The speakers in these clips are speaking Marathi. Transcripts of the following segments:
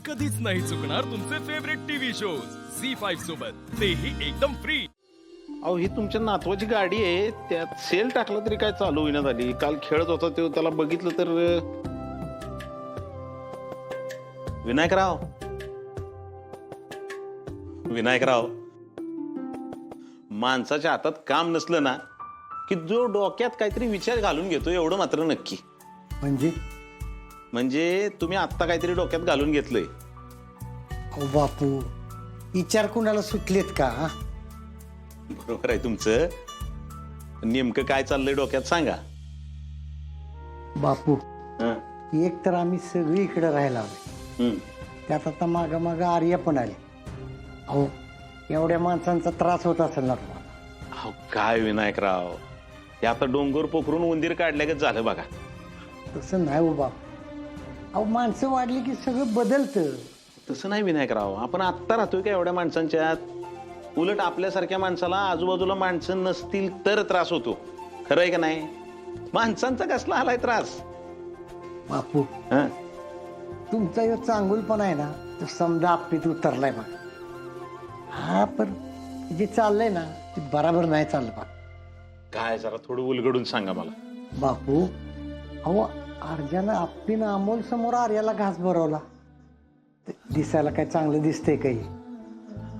कधीच नाही चुकणार तुमचे फेवरेट टीव्ही शोज झी5 सोबत, तेही एकदम फ्री। अहो ही तुमच्या नातवाची गाडी आहे, त्यात सेल टाकला तरी काय चालू होईना झाली। काल खेळत होता तो, त्याला बघितलं तर विनायकराव विनायकराव माणसाच्या हातात काम नसलं ना की जो डोक्यात काहीतरी विचार घालून घेतो एवढं मात्र नक्की। म्हणजे तुम्ही आत्ता काहीतरी डोक्यात घालून घेतलंय। अहो बापू, विचार कुणाला सुटलेत का? बरोबर आहे तुमचं, नेमकं काय चाललंय डोक्यात सांगा। बापू, हं, एक तर आम्ही सगळी इकडे राहायला आलोय, हं. त्यात आता माग माग आर्या पण आले। अहो एवढ्या माणसांचा त्रास होत असेल ना तुम्हाला? अहो काय विनायकराव, हे आता डोंगर पोखरून उंदीर काढल्यागत झालं बघा। तसं नाही हो बापू, अहो माणसं वाढली की सगळं बदलतं। तसं नाही विनायकराव, आपण आत्ता राहतोय का एवढ्या माणसांच्यात? उलट आपल्यासारख्या माणसाला आजूबाजूला माणसं नसतील तर त्रास होतो, खरं आहे का नाही? माणसांचा कसला आलाय त्रास? बापू, हं? तुमचा हे चांगुलपणा आहे ना, तो समजा आपलीत उतरलाय बघा। हा पण जे चाललंय ना ते बराबर नाही चाललं बा। काय जरा थोडं उलगडून सांगा मला। बापू, अहो आर्यानं आपलीनं अमोल समोर आर्याला घास भरवला, ते दिसायला काय चांगलं दिसतंय काही?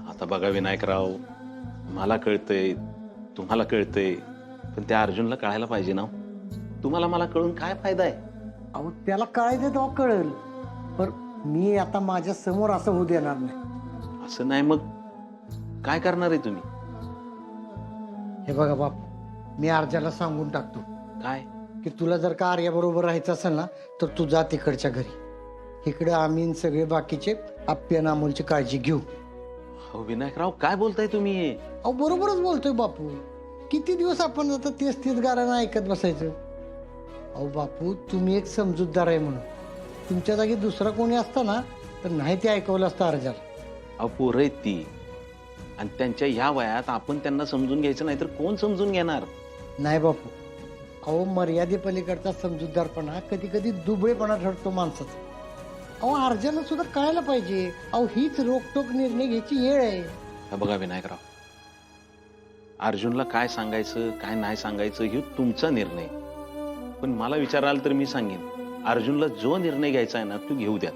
आता बघा विनायकराव, मला कळतंय, तुम्हाला कळतंय, पण त्या अर्जुनला कळायला पाहिजे ना। तुम्हाला मला कळून काय फायदा आहे? अहो त्याला कळायचं तेव्हा कळेल, पण मी आता माझ्या समोर असं होऊ देणार नाही। असं नाही मग काय करणार आहे तुम्ही? हे बघा बापू, मी आर्याला सांगून टाकतो काय? की तुला जर का आर्या बरोबर राहायचं असेल ना तर तू जा तिकडच्या घरी, इकडे आम्ही न सगळे बाकीचे आप्पी आणि अमोलची काळजी घेऊ। हो विनायकराव, काय बोलताय तुम्ही? अहो बरोबरच बोलतोय बापू, किती दिवस आपण आता तेच तेच गाणं ऐकत बसायचं? अहो बापू, तुम्ही एक समजूतदार आहे म्हणून, तुमच्या जागी दुसरा कोणी असता ना तर नाही ते ऐकवलं असतं अर्जाला। अहो पोरं आहेत ती, आणि त्यांच्या ह्या वयात आपण त्यांना समजून घ्यायचं नाही तर कोण समजून घेणार? नाही बापू, अहो मर्यादेपलीकडचा समजूतदारपणा कधी कधी दुबळेपणा ठरतो माणसाचा। अहो अर्जाला सुद्धा कळायला पाहिजे, अहो हीच रोकटोक निर्णय घ्यायची वेळ आहे। हा बघा विनायकराव, अर्जुनला काय सांगायचं काय नाही सांगायचं हे तुमचा निर्णय, पण मला विचाराल तर मी सांगेन, अर्जुनला जो निर्णय घ्यायचा आहे ना तो घेऊ द्या।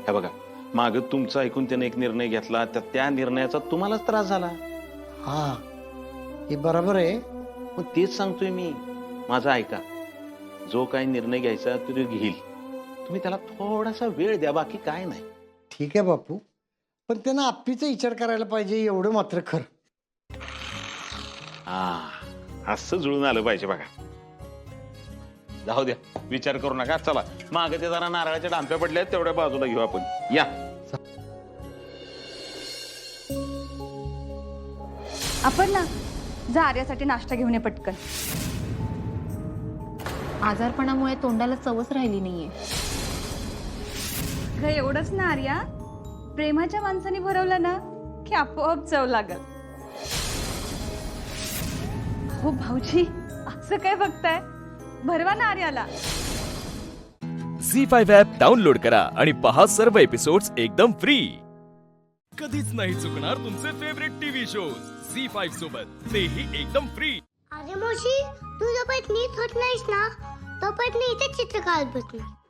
हे बघा, माग तुमचं ऐकून त्याने एक निर्णय घेतला, त्या निर्णयाचा तुम्हालाच त्रास झाला। हा हे बरोबर आहे, मग तेच सांगतोय मी, माझा ऐका, जो काही निर्णय घ्यायचा तो घेईल, तुम्ही त्याला थोडासा वेळ द्या, बाकी काय नाही। ठीक आहे बापू, पण त्यांना आप्पीचा विचार करायला पाहिजे एवढं मात्र खरं। हा असं जुळून आलं पाहिजे बघा। जाऊ द्या, विचार करू नका, चला मागे ते जरा नारळाच्या डांप्या पडल्या तेवढ्या बाजूला घेऊ आपण, या। आपण ना जा आर्यासाठी नाश्ता घेऊन ये पटकन। आजारपणामुळे तोंडाला चवच राहिली नाहीये। ग एवढंच ना आर्या, प्रेमाच्या माणसाने भरवलं ना की आपोआप चव लागल। हो भाऊजी, असं काय बघताय, भरवा ना आर्याला। झी5 ॲप डाउनलोड करा आणि पहा सर्व एपिसोड्स एकदम फ्री। कधीच नाही चुकणार तुमचे फेवरेट टीव्ही शोज झी5 सोबत, तेही एकदम फ्री। अरे मावशी, तू जोपर्यंत नीट होत नाहीस ना तोपर्यंत मी इथे चित्र काढत बसणार।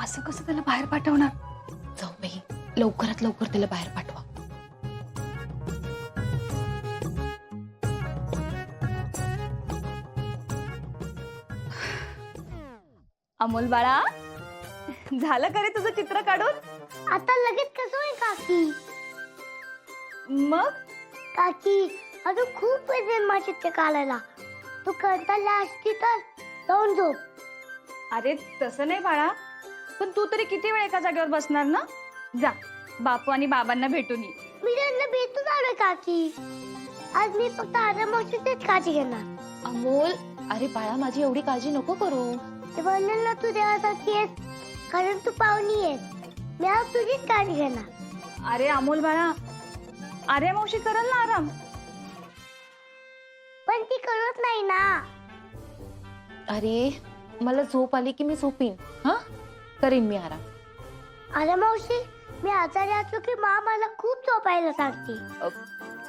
असं कसं त्याला बाहेर पाठवणार? जाऊ बाई, लवकरात लवकर त्याला बाहेर पाठवा। अमोल बाळा, झालं का रे तुझं चित्र काढून? आता लगेच कसं होईल काकी? मग काकी, अजून खूप वेळ आहे माझे चित्र काढायला, तू कंटाळला असती तर जाऊन झोप। अरे तसं नाही बाळा, पण तू तरी किती वेळ एका जागेवर बसणार ना? जा, बापू आणि बाबांना भेटून ये। मी त्यांना भेटून आलोय काकी, आज मी फक्त आर्या मावशीचीच काळजी घेणार। अमोल, अरे बाळा, माझी एवढी काळजी नको करू। ते म्हणलं ना तू देवासाठी आहेस, कारण तू पाहुणी आहेस, मी आज तुझीच काळजी घेणार। अरे अमोल बाळा, आर्या मावशी करल ना आराम। पण ती करत नाही ना. अरे मला झोप आली की मी झोपीन. हा, करीन मी आराम. अरे मावशी, मी आजारी असलो की मा मला खूप झोपायला सांगते.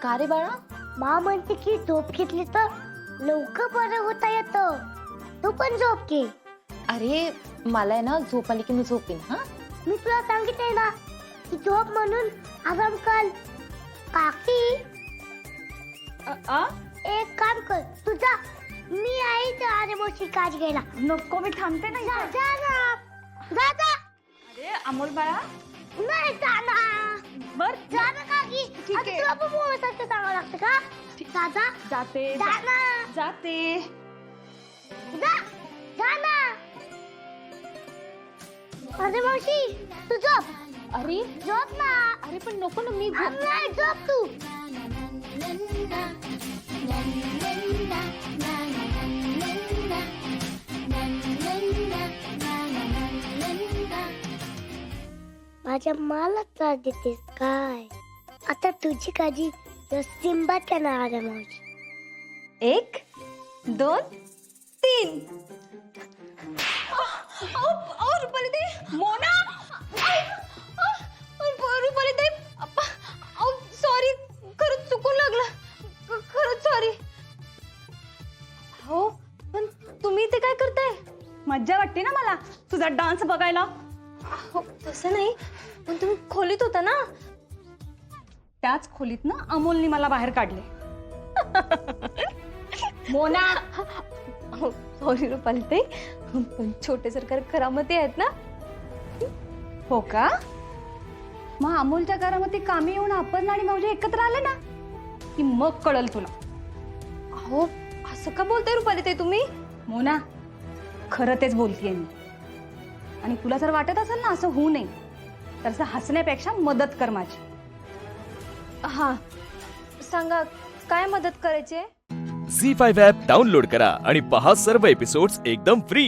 का रे बाळा? मा म्हणते की झोप घेतली तर लवकर बरं होता येतं. तू पण झोप घे. अरे मला आहे ना झोप आली की मी झोपीन. हा, मी तुला सांगितलंय ना की झोप म्हणून आराम कर. काकी, एक काम कर, तुझा मी आहे तर अरे मावशी काळजी घ्यायला. नको, मी थांबते ना जा इथं. जा ना. जा जा. अरे अमोल बाळा, नाही जा ना. बर जा ना काकी. ठीक आता आहे. तुला पण बोलायचं सांगावं लागतं का? जा जा. जाते जा ना. जाते. जा जा ना. अरे मावशी, तू झोप. अरे झोप ना. अरे पण नको ना, मी झोप. नाही, झोप तू. माझ्या मला त्रास देतेस काय? आता तुझी काळजी सिंबात करणार आहे मावशी. 1 2 3. रुपाली दे, मोना. रुपाली दे, सॉरी, खरंच चुकून लागलं. खरंच सॉरी. हो, पण तुम्ही इथे काय करताय? मज्जा वाटते ना मला तुझा डान्स बघायला. हो, तसं नाही, पण तुम्ही खोलीत होता ना. त्याच खोलीत ना अमोलनी मला बाहेर काढले. मोना. सॉरी रुपाली ताई, पण छोटे सरकार करामती आहेत ना. हो का? मग अमोलच्या करामती कामी येऊन आपण आणि मावशी एकत्र आले ना की मग कळल तुला. हो, असं का बोलताय रुपाली ताई तुम्ही? मोना, खरं तेच बोलतेय मी. आणि तुला जर वाटत असेल ना असं होऊ नये, तर असं हसण्यापेक्षा मदत कर माझी. हा, सांगा काय मदत करायची आहे? झी5 ॲप डाउनलोड करा आणि पहा सर्व एपिसोड्स एकदम फ्री.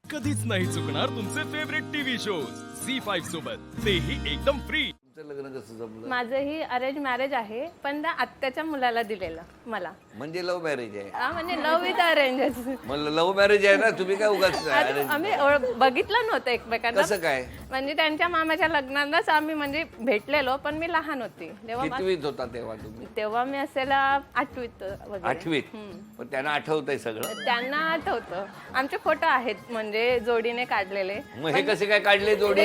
कधीच नाही चुकणार तुमचे फेवरेट टीव्ही शोज झी5 सोबत, तेही एकदम फ्री. लग्न कसं जमलं? माझंही अरेंज मॅरेज आहे, पण त्या आत्याच्या मुलाला दिलेलं मला. म्हणजे लव्ह मॅरेज आहे. हा, म्हणजे लव्ह विथ अरेंज. मला लव्ह मॅरेज आहे ना, तुम्ही काय उगाच arrange आम्ही केलं? बघितलं नव्हतं एकमेकांना. कसं काय? म्हणजे त्यांच्या मामाच्या लग्नालाच आम्ही म्हणजे भेटलेलो, पण मी लहान होती तेव्हा. कितवीत होता तेव्हा तुम्ही? तेव्हा मी असेल 8वीत वगैरे. 8वीत. पण त्यांना आठवतंय सगळं? त्यांना आठवतं. आमचे फोटो आहेत म्हणजे जोडीने काढलेले. मग हे कसे काय काढले जोडी?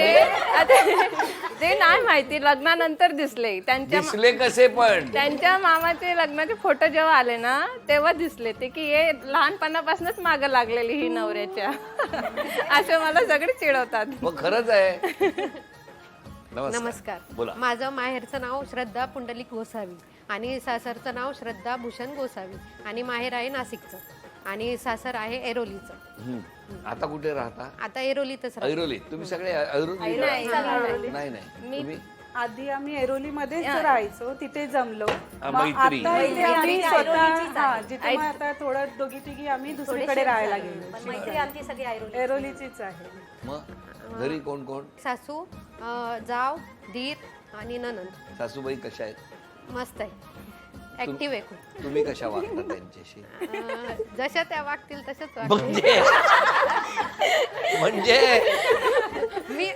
ते नाही माहिती, लग्नानंतर दिसले त्यांच्या. दिसले कसे पण? त्यांच्या मामाचे लग्नाचे फोटो जेव्हा आले ना तेव्हा दिसले ते की हे लहानपणापासूनच मागं लागलेली ही नवऱ्याच्या. असे मला सगळे चिडवतात. मग खरंच आहे. नमस्कार. बोला. माझं माहेरचं नाव श्रद्धा पुंडलिक गोसावी आणि सासरचं नाव श्रद्धा भूषण गोसावी आणि माहेर आहे नाशिकचं आणि सासर आहे ऐरोलीचं. आता कुठे राहता? आता ऐरोलीतच राहतो. ऐरोलीत. तुम्ही सगळे ऐरोली? नाही. नाही नाही. तुम्ही? आधी आम्ही ऐरोलीमध्येच राहायचो, तिथे जमलो. मग मैत्री. आता इथे आम्ही मैत्री स्वतः जिथे मग आता थोडं दोघी तिघी आम्ही दुसरीकडे राहायला गेलो. आमची सगळी ऐरोलीचीच आहे. मग घरी कोण कोण? सासू, जाव, दीर आणि ननंद. सासूबाई कशा आहेत? मस्त आहे, ऍक्टिव्ह आहे खूप. तुम्ही कशा वागता त्यांच्याशी? जशा त्या वागतील तशाच वागतील. म्हणजे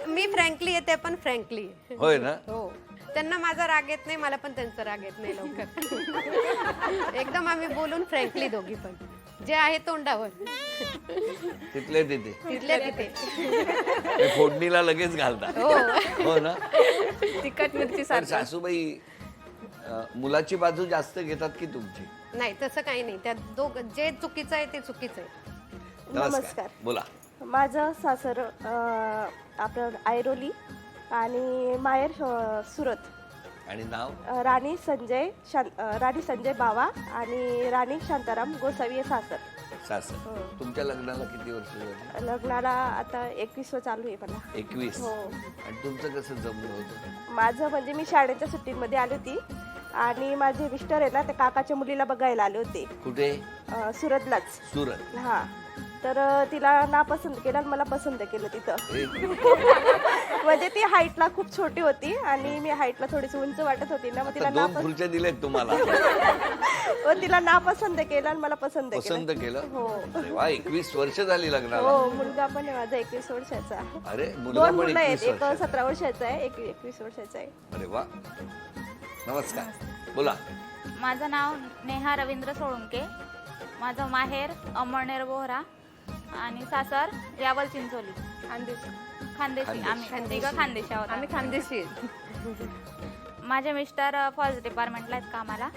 मी फ्रँकली येते, पण फ्रँकली. होय ना? हो, त्यांना माझा राग येत नाही, मला पण त्यांचा राग येत नाही लवकर. एकदम आम्ही बोलून फ्रँकली दोघी पण, जे आहे तोंडावर तिथले तिथे तिथल्या तिथे. ते फोडणीला लगेच घालता. हो ना? तिखट मिरची तर सारखं. सासूबाई मुलाची बाजू जास्त घेतात की तुमची? नाही, तसं काही नाही. त्या जे चुकीचं आहे ते चुकीचं आहे. नमस्कार. बोला. माझं सासर आपलं ऐरोली आणि माहेर सुरत. आणि नाव? राणी संजय बावा आणि राणी शांताराम गोसावी हे सासर. सासर. तुमच्या लग्नाला किती वर्ष झाली? लग्नाला आता 21 चालू आहे मला. 21. हो. आणि तुमचं कसं जमलं होतं? माझं म्हणजे मी शाळेच्या सुट्टीमध्ये आली होती आणि माझे मिस्टर आहे ना, त्या काकाच्या मुलीला बघायला आले होते. कुठे? सुरतलाच. सुरत. हा, तर तिला नापसंत केलं आणि मला पसंत केलं तिथं. ए, म्हणजे ती हाईटला खूप छोटी होती आणि मी हाईटला थोडीशी उंच वाटत होती ना, मग तिला आता 2 खुर्च्या दिलेत तुम्हाला. तिला नापसंत केलं आणि मला पसंत पसंत केलं. केलं. हो अरे वा, 21 वर्ष झाली लग्नाला. हो, मुलगा पण आहे माझा 21 वर्षाचा. अरे मुलगा 2 पण मुलं आहेत, 21 एक वर्षाचा. 17 वर्षाचा आहे, एक 21 वर्षाचा आहे. अरे वा, नमस्कार, बोला. माझं नाव नेहा रवींद्र सोळुंके. माझं माहेर अमळनेर बोहरा आणि सासर यावल चिंचोली खानदेशी. आम्ही तिघं खानदेशी आहोत. आम्ही खानदेशी माझे मिस्टर फॉरेस्ट डिपार्टमेंटला आहेत कामाला.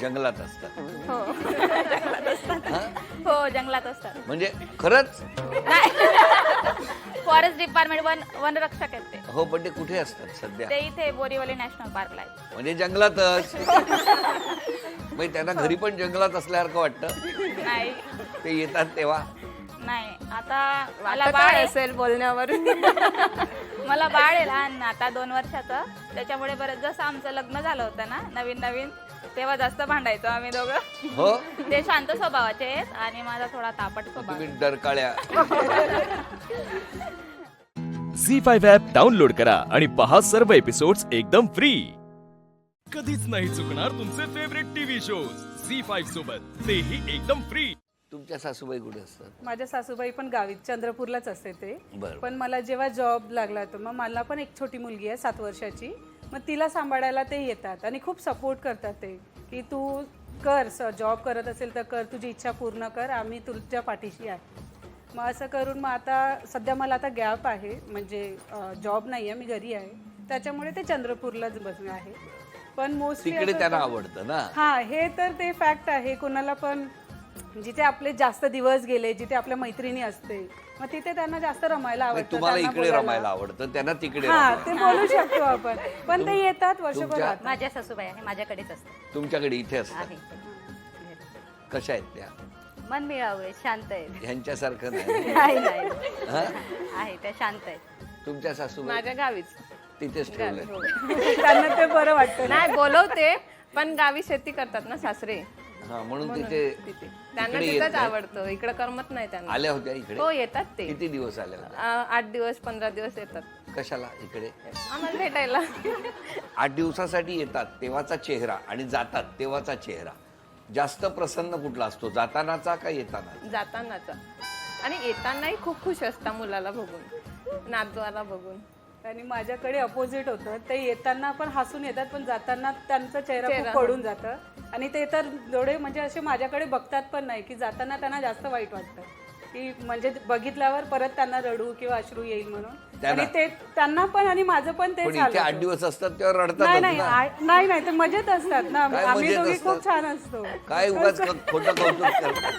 जंगलात असतात. हो हा? हो जंगलात असतात. म्हणजे खरंच? फॉरेस्ट डिपार्टमेंट वनरक्षक आहेत ते. हो, पण ते कुठे असतात सध्या? ते इथे बोरीवली नॅशनल पार्कला आहेत. म्हणजे जंगलातच. म्हणजे त्यांना घरी पण जंगलात असल्यासारखं वाटतं. नाही ते येतात तेव्हा. नाही आता मला वाटत बाळ आहे. असेल बोलण्यावरून. मला बाळ आहे लहान आता 2 वर्षाचं. त्याच्यामुळे बरं जसं आमचं लग्न झालं होतं ना नवीन तेव्हा जास्त भांडायचो आम्ही दोघं. हो, ते शांत स्वभावाचे आहेत आणि माझा थोडा तापट स्वभाव. तुम्ही डरकाळ्या. झी5 ॲप डाउनलोड करा आणि पहा सर्व एपिसोड्स एकदम फ्री. कधीच नाही चुकणार तुमचे फेवरेट टीव्ही शोज झी5 सोबत, तेही एकदम फ्री. तुमच्या सासूबाई कुठे असतात? माझ्या सासूबाई पण गावी चंद्रपूरलाच असते ते. बरं. पण मला जेव्हा जॉब लागला तर मग मला पण एक छोटी मुलगी आहे 7 वर्षाची. मग तिला सांभाळायला ते येतात आणि खूप सपोर्ट करतात ते, की तू कर, जॉब करत असेल तर कर, तुझी इच्छा पूर्ण कर, आम्ही तुझ्या पाठीशी आहे. मग असं करून मग आता सध्या मला आता गॅप आहे, म्हणजे जॉब नाही आहे, मी घरी आहे, त्याच्यामुळे ते चंद्रपूरलाच बसले आहे. पण मोस्टली तिकडे त्यांना आवडतं ना. हां, हे तर ते फॅक्ट आहे. कोणाला पण जिथे आपले जास्त दिवस गेले, जिथे आपल्या मैत्रिणी असते, मग तिथे त्यांना जास्त रमायला आवडतं. तुम्हाला त्यांना इकडे बोलायला. रमायला आवडतं, त्यांना तिकडे हां, रमायला. ते बोलू शकतो आपण. पण ते येतात वर्षभर तुमच्या- राहतात. माझ्या सासूबाई आहे, माझ्याकडेच असते. तुमच्याकडे इथे असतात. आहे कशा आहेत त्या? मन मिळावे, शांत आहे. ह्यांच्यासारखं नाही. नाही हा? आहे त्या शांत आहेत. तुमच्या सासूबाई माझ्या गावीच. तिथेच ठेवलंय. हो. त्यांना ते बरं वाटतं. नाही बोलवते पण गावी शेती करतात ना सासरे. हा, म्हणून म्हणून तिथे तिथे. त्यांना इकडे येत तिथंच नाहीत? आवडतं, इकडे करमत नाही त्यांना. आल्या होत्या इकडे? हो येतात ते. किती दिवस आल्या होत्या? 8 दिवस 15 दिवस येतात कशाला इकडे? आम्हाला भेटायला. 8 दिवसासाठी येतात तेव्हाचा चेहरा आणि जातात तेव्हाचा चेहरा जास्त प्रसन्न कुठला असतो, जातानाचा का येताना? जातानाचा. आणि येतानाही खूप खुश असता मुलाला बघून, नातवाला बघून. आणि माझ्याकडे अपोजिट होतं. ते येताना पण हसून येतात, पण जाताना त्यांचा चेहरा चेहरा, खूप पडून जातं. आणि ते तर डोळे म्हणजे असे माझ्याकडे बघतात पण नाही, की जाताना त्यांना जास्त वाईट वाटतं, की म्हणजे बघितल्यावर परत त्यांना रडू किंवा अश्रू येईल म्हणून. त्यांना? आणि ते त्यांना पण आणि माझं पण पण तेच इथे 8 दिवस असतात तेव्हा नाही रडतात नाही ना. नाही ते मजेत असतात ना. काय आम्ही मजेत दोघी असतात? खूप छान असतो. काय उगाच खोटं कौतुक करतात.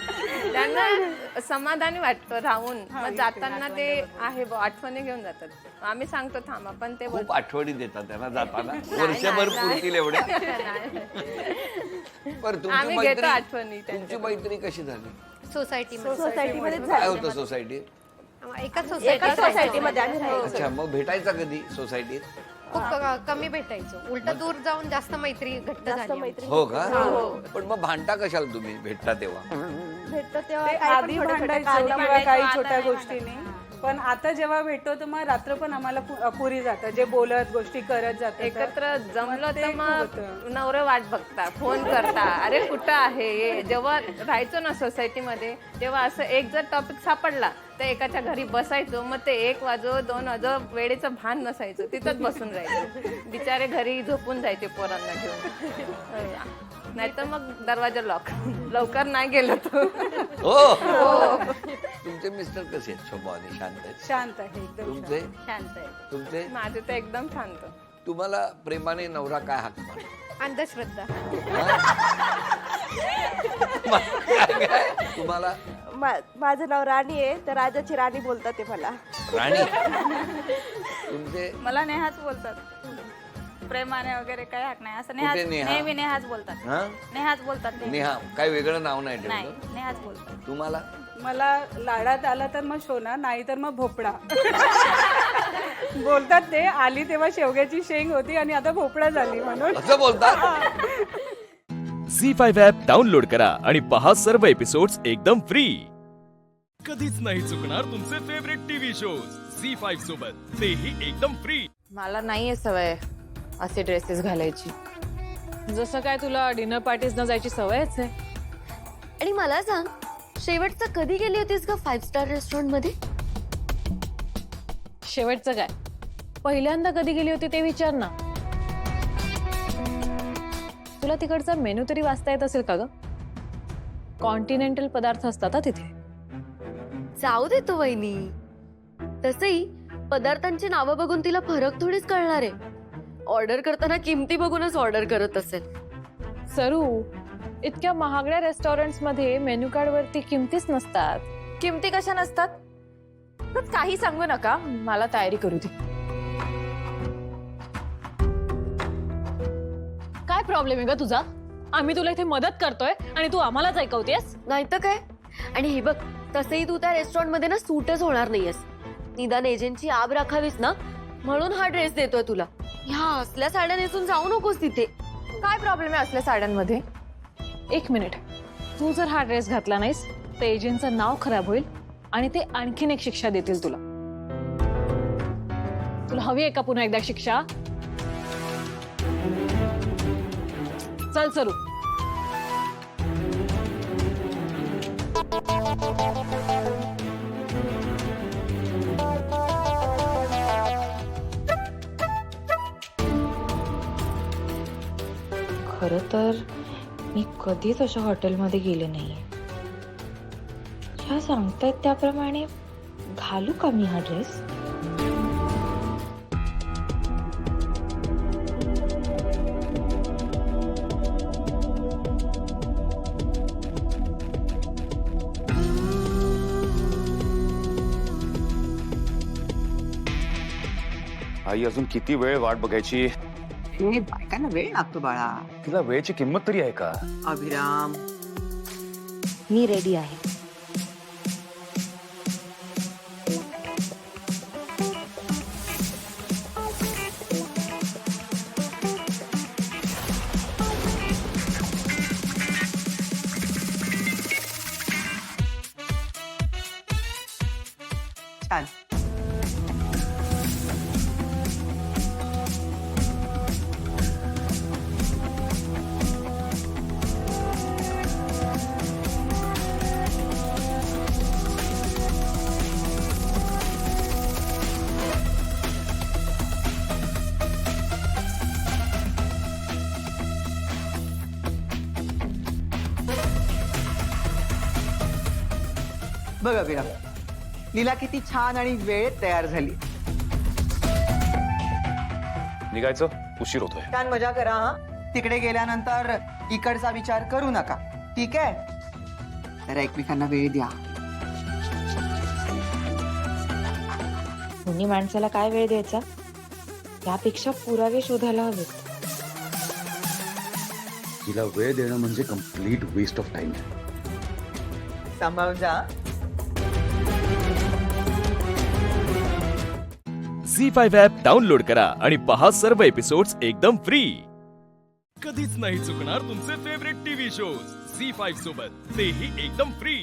त्यांना समाधानी वाटतं राहून. मग जाताना ते आहे आठवणी घेऊन जातात. आम्ही सांगतो थांबा पण ते खूप आठवणी देतात त्यांना जाताना, वर्षभर पुरतील एवढ्या. बरं, तुमची आम्ही घेतो मैत्री आठवणी तुमची मैत्री कशी झाली? सोसायटीमध्ये काय होतं सोसायटीत? एकाच एका सोसायटीमध्ये आम्ही राहायचो. अच्छा, मग भेटायचा कधी सोसायटीत? खूप कमी भेटायचो. उलट दूर जाऊन जास्त मैत्री घट्ट झाली आमची. हो का? पण मग भांडता कशाला तुम्ही भेटता तेव्हा? भेटतो ते तेव्हा काही पण आधी छोट्या छोट्या भांडायचो कारणामुळे किंवा काही आता छोट्या नाही गोष्टीने. पण आता जेव्हा भेटतो तर मग रात्र पण आम्हाला अपुरी जातं, जे बोलत गोष्टी करत जातात. एकत्र जमलं ते तर खूप मग होतं. नवरे वाट बघता, फोन करता, अरे कुठं आहे ये. जेव्हा राहायचो ना सोसायटीमध्ये तेव्हा असं एक जर टॉपिक सापडला तर एकाच्या घरी बसायचो. मग ते 1 वाजो 2 वाजो वेळेचं भान नसायचं, तिथंच बसून राहायचं. बिचारे घरी झोपून जायचे पोरांना घेऊन. नाहीतर मग दरवाजा लॉक, लवकर नाही गेलो तो. हो. तुमचे मिस्टर कसे आहेत? स्वभावाने शांत आहेत? शांत आहे एकदम. तुमचे? शांत आहे. तुमचे? माझे तर एकदम शांत. तुम्हाला प्रेमाने नवरा काय हाक मारतो? अंधश्रद्धा. काय? तुम्हाला? माझं नाव राणी आहे, तर राजाची राणी बोलतात ते मला. राणी? तुमचे? मला नेहाच बोलतात. प्रेमाने वगैरे काही हाक नाही असं. नेहाच कुठे नेहा? नेहमी नेहाच बोलतात. हा? नेहाच बोलतात नेहमी. नेहा, काय वेगळं नाव नाही नाही ठेवलं? नेहाच बोलतात. तुम्हाला? मला लाडात आला तर मग शोना, नाही तर मग भोपळा. बोलतात ते. आली तेव्हा शेवग्याची शेंग होती आणि आता भोपळा झाली म्हणून. असं बोलतात? झी5 ॲप डाउनलोड करा आणि पहा सर्व एपिसोड्स एकदम फ्री. कधीच नाही चुकणार तुमचे फेवरेट टीव्ही शोज C5 सोबत तेही एकदम फ्री. मला नाहीये सवय असे ड्रेसेस घालायची. जसं काय तुला डिनर पार्टीज न जायची सवयच आहे. आणि मला सांग, शेवटचं कधी गेली होतीस का 5 स्टार रेस्टॉरंट मध्ये? शेवटचं काय, पहिल्यांदा कधी गेली होती ते विचार ना. तुला तिकडचा मेनू तरी वाचता येत असेल का ग? कॉन्टिनेंटल पदार्थ असतात हा तिथे. जाऊ दे तो वहिनी, तसंही पदार्थांची नावं बघून तिला फरक थोडीच कळणार आहे. ऑर्डर करताना किमती बघूनच ऑर्डर करत असेल. सरू, इतक्या महागड्या रेस्टॉरंट्स मध्ये मेन्यू कार्ड वरती किमतीच नसतात. किमती कशा नसतात? तर काही सांगू नका, मला तयारी करू दे. काय प्रॉब्लेम आहे ग तुझा? आम्ही तुला इथे मदत करतोय आणि तू आम्हालाच ऐकवतेस. नाही तर काय. आणि हे बघ, तसंही तू त्या रेस्टॉरंट मध्ये ना सूटच होणार नाहीयेस. निदान एजंटची आब राखावीस ना, म्हणून हा ड्रेस देतोय तुला. ह्या असल्या साड्या नेसून जाऊ नकोस तिथे. काय प्रॉब्लेम आहे असल्या साड्यांमध्ये? एक मिनिट, तू जर हा ड्रेस घातला नाहीस तर एजंटचं नाव खराब होईल आणि ते आणखीन एक शिक्षा देतील तुला. तुला हवी आहे का पुन्हा एकदा शिक्षा? चल सरू. खरं तर मी कधीच अशा हॉटेलमध्ये गेले नाहीये. ह्या सांगतायत त्याप्रमाणे घालू का मी हा ड्रेस? आई अजून किती वेळ वाट बघायची? हे बायकांना वेळ लागतो बाळा. तिला वेळची किंमत तरी आहे का? अभिराम, मी रेडी आहे. छान. बघ अभिराम, लीला किती छान आणि वेळेत तयार झाली. निघायचं, उशीर होतोय. छान मजा करा हा. तिकडे गेल्यानंतर इकडचा विचार करू नका, ठीक आहे? जरा एकमेकांना वेळ द्या. दोन्ही माणसाला काय वेळ द्यायचा यापेक्षा पुरावे शोधायला हवेत. तिला वेळ देणं म्हणजे कम्प्लीट वेस्ट ऑफ टाइम. सांभाळून जा. C5 ॲप डाउनलोड करा आणि पहा सर्व एपिसोड्स एकदम फ्री. कधीच नाही चुकणार तुमचे फेवरेट टीव्ही शोज C5 सोबत तेही एकदम फ्री.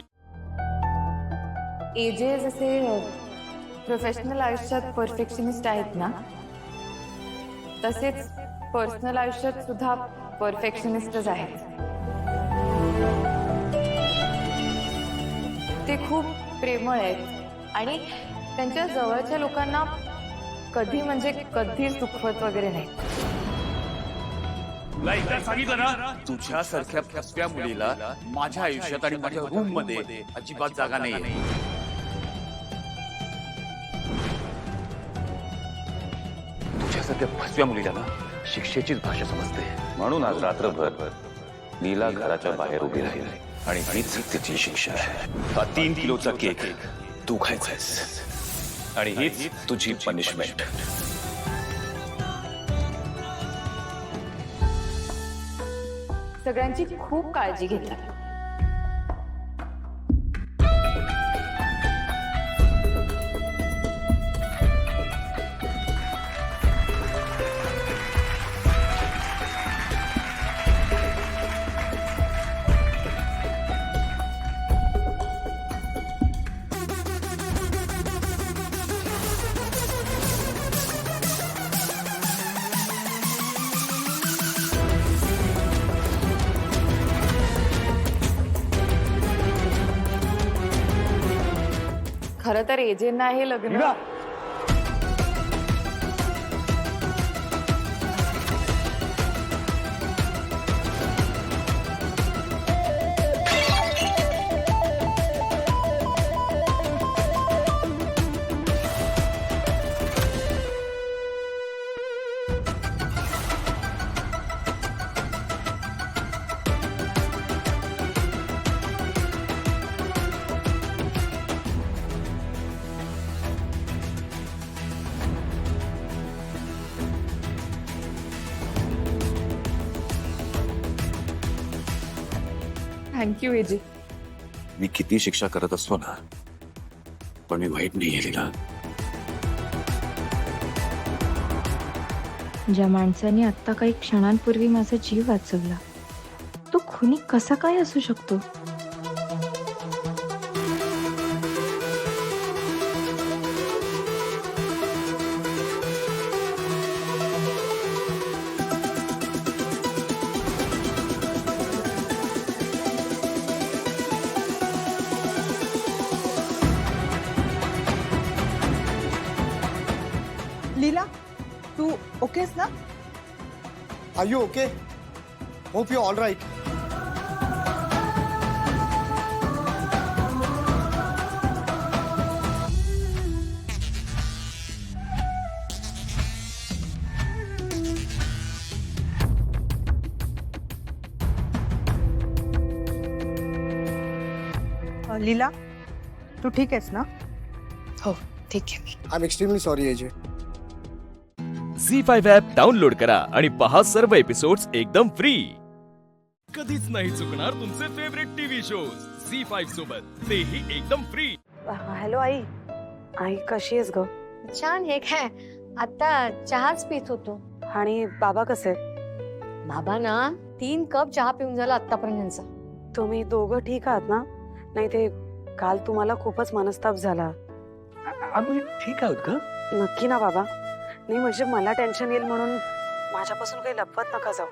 एजे जसे प्रोफेशनल आयुष्यात परफेक्शनिस्ट आहेत ना, तसेच पर्सनल आयुष्यात सुद्धा परफेक्शनिस्टच आहेत. ते खूप प्रेमळ आहेत आणि त्यांच्या जवळच्या लोकांना कधी म्हणजे कधीच दुखवत वगैरे नाही. सांगितलं ना, तुझ्यासारख्या फसव्या मुलीला माझ्या आयुष्यात आणि माझ्या रूम मध्ये अजिबात जागा नाहीये. तुझ्यासारख्या फसव्या मुलीला ना शिक्षेचीच भाषा समजते. म्हणून आज रात्रभर लीला घराच्या बाहेर उभी राहिली आणि हीच तिची शिक्षा आहे. हा 3 किलोचा केक तू खायचायस आणि हीच तुझी पनिशमेंट. सगळ्यांची खूप काळजी घेतात. खरं तर एजेंना हे लग्न थँक्यू एजे. मी किती शिक्षा करत असतो ना, पण मी वाईट नाही लीला. ज्या माणसाने आत्ता काही क्षणांपूर्वी माझा जीव वाचवला तो खुनी कसा काय असू शकतो? लीला, तू ओकेस ना? Are you okay? Hope you all right. Leela, तू ठीक आहेस ना? हो ठीक आहे. I am extremely sorry Ajay. झी5 ॲप डाउनलोड करा आणि पहा सर्व एपिसोड्स एकदम फ्री. कधीच नाही चुकणार तुमचे फेवरेट टीव्ही शोज झी5 सोबत, तेही एकदम फ्री. हॅलो आई. आई कशी आहेस ग? छान. हे काय आता चहाच पित होतो. आणि बाबा कसे? बाबा ना 3 कप चहा पिऊन झाला आतापर्यंतचा. तुम्ही दोघं ठीक आहात ना? नाही ते काल तुम्हाला खूपच मनस्ताप झाला. आम्ही ठीक आहोत का? नक्की ना बाबा? नाही म्हणजे मला टेन्शन येईल म्हणून माझ्यापासून काही लपवत नका जाऊ.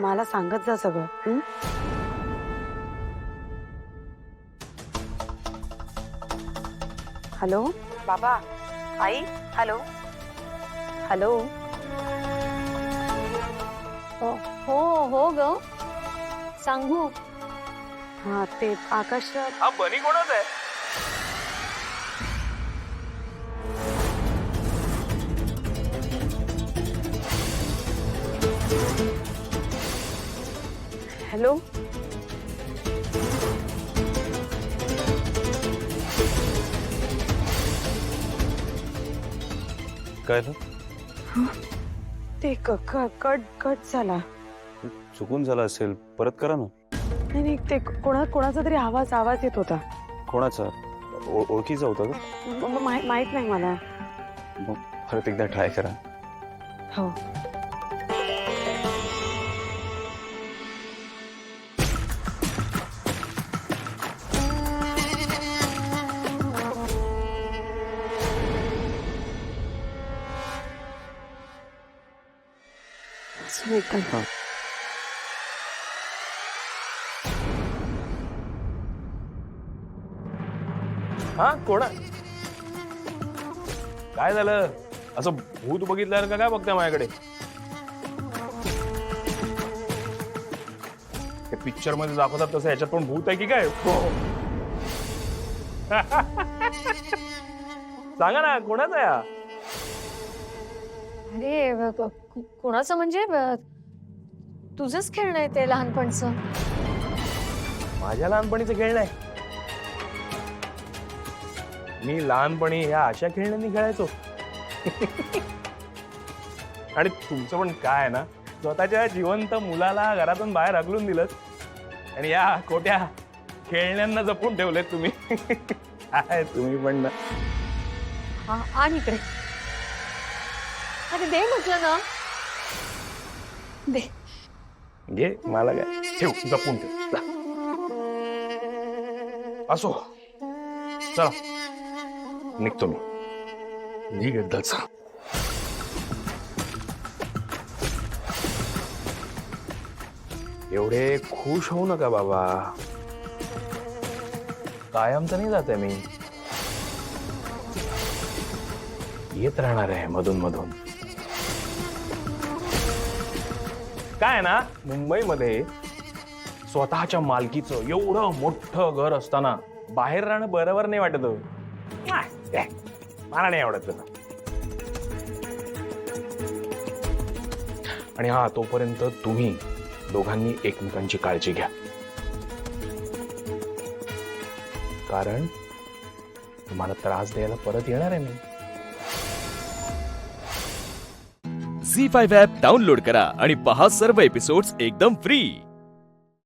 मला सांगत जा सगळं. हॅलो बाबा. आई. Hello hello. हो हो ग सांगू. हा ते आकाश. हा बनी कोणाच आहे? हॅलो. काय ते कट झाला. चुकून झाला असेल, परत करा ना. नाही नाही ते कोणाचा तरी आवाज येत होता. कोणाचा? ओळखीचा होता का? माहित नाही मला. मग परत एकदा ट्राय करा. हो. हा कोणा? काय झालं? असं भूत बघितल्यावर का काय बघताय माझ्याकडे? ते पिक्चर मध्ये दाखवतात तसं ह्याच्यात पण भूत आहे की काय? सांगा ना कोणाचा आहे? अरे कोणाचं म्हणजे तुझंच खेळणं आहे ते लहानपणचं. माझ्या लहानपणीचं खेळणं आहे? मी लहानपणी ह्या अशा खेळण्यांनी खेळायचो. आणि तुमचं पण काय ना, स्वतःच्या जिवंत मुलाला घरातून बाहेर हकलून दिलं आणि या खोट्या खेळण्यांना जपून ठेवलेत तुम्ही. काय तुम्ही पण ना. आणि इकडे अरे दे म्हटलं ना. दे घे. मला काय ठेव, जपून ठेव. असो चला निघतो मी. निघ एकदाच. एवढे खुश होऊ नका बाबा. कायम तर नाही जाते मी, येत राहणार आहे मधून मधून. काय ना, मुंबईमध्ये स्वतःच्या मालकीचं एवढं मोठं घर असताना बाहेर राहणं बरोबर नाही वाटत. मला नाही आवडत तसं. आणि हा, तोपर्यंत तुम्ही दोघांनी एकमेकांची काळजी घ्या, कारण तुम्हाला त्रास द्यायला परत येणार आहे मी. झी5 ॲप डाउनलोड करा आणि पहा सर्व एपिसोड्स एकदम फ्री.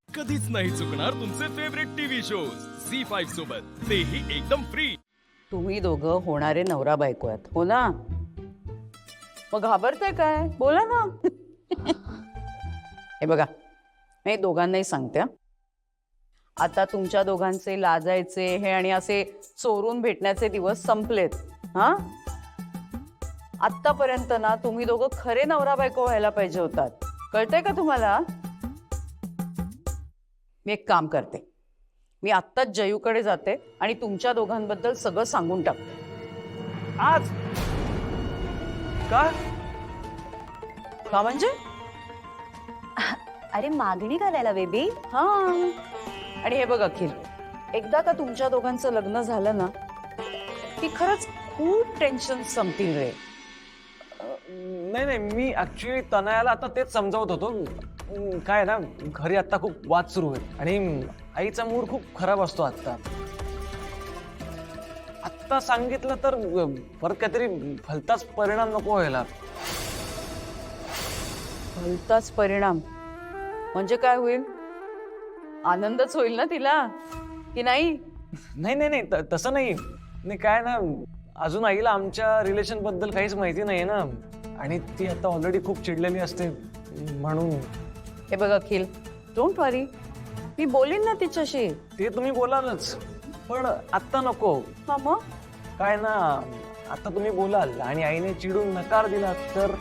कधीच नाही चुकणार तुमचे फेवरेट टीव्ही शोज झी5 सोबत, तेही एकदम फ्री. तुम्ही दोघं होणारे नवरा बायको आहेत, हो ना? मग घाबरताय काय? बोला ना. हे बघा, मी दोघांनाही सांगते, आता तुमच्या दोघांचे लाजायचे हे आणि असे चोरून भेटण्याचे दिवस संपलेत. हा, आतापर्यंत ना तुम्ही दोघं खरे नवरा बायको व्हायला पाहिजे होतात. कळतंय का तुम्हाला? मी एक काम करते, मी आत्ताच जयूकडे जाते आणि तुमच्या दोघांबद्दल सगळं सांगून टाकते. आज का? का म्हणजे? अरे मागणी घालायला बेबी. हा, आणि हे बघ अखिल, एकदा का तुमच्या दोघांचं लग्न झालं ना की खरंच खूप टेन्शन संपतील रे. नाही नाही, मी ऍक्च्युली तनयाला आता तेच समजावत होतो. काय ना, घरी आता खूप वाद सुरू आहे आणि आईचा मूड खूप खराब असतो. आत्ता सांगितलं तर परत काहीतरी भलताच परिणाम नको व्हायला. भलताच परिणाम म्हणजे काय होईल? आनंदच होईल ना तिला, की नाही? नाही नाही नाही, तसं नाही. नाही काय ना, अजून आईला आमच्या रिलेशन बद्दल काहीच माहिती नाही ना, आणि ती आता ऑलरेडी खूप चिडलेली असते म्हणून. हे बघ अखिल, डोंट वरी, मी बोलीन ना तिच्याशी. ते तुम्ही बोलालच, पण आत्ता नको. हा मग काय ना, आता तुम्ही बोलाल आणि आईने चिडून नकार दिला तर